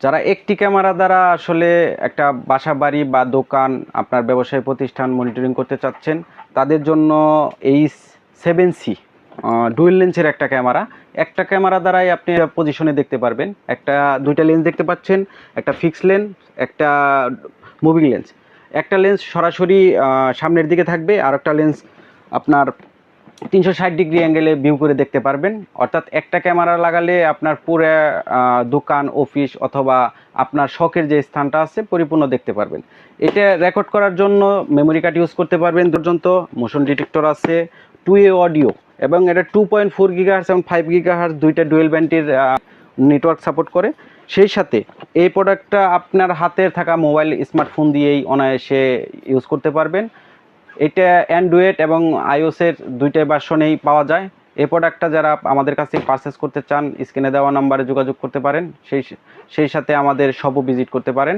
যারা একটি ক্যামেরা দ্বারা আসলে একটা বাসা বাড়ি বা দোকান আপনার ব্যবসায় প্রতিষ্ঠান মনিটরিং করতে চাচ্ছেন তাদের জন্য এই 7C ডুয়েল লেন্সের একটা ক্যামেরা। একটা ক্যামেরা দ্বারাই আপনি পজিশনে দেখতে পারবেন। দুইটা লেন্স দেখতে পাচ্ছেন, একটা ফিক্স লেন্স, একটা মুভিং লেন্স। একটা লেন্স সরাসরি সামনের দিকে থাকবে, আর একটা লেন্স আপনার 360 ডিগ্রি অ্যাঙ্গেলে ভিউ করে দেখতে পারবেন। অর্থাৎ একটা ক্যামেরা লাগালে আপনার পুরো দোকান, অফিস অথবা আপনার শখের যে স্থানটা আছে পরিপূর্ণ দেখতে পারবেন। এটা রেকর্ড করার জন্য মেমোরি কার্ড ইউজ করতে পারবেন। পর্যন্ত মোশন ডিটেক্টর আছে, 2A অডিও, এবং এটা 2.4 GHz এবং 5 GHz দুইটা ডুয়েল ব্যান্ডের নেটওয়ার্ক সাপোর্ট করে। সেই সাথে এই প্রোডাক্টটা আপনার হাতে থাকা মোবাইল স্মার্টফোন দিয়েই অনায়াসে ইউজ করতে পারবেন। এটা অ্যান্ড্রয়েড এবং আইওএসের দুইটা ভার্সনেই পাওয়া যায়। এই প্রোডাক্টটা যারা আমাদের কাছে পারচেস করতে চান স্ক্রিনে দেওয়া নাম্বারে যোগাযোগ করতে পারেন, সেই সাথে আমাদের শপও ভিজিট করতে পারেন।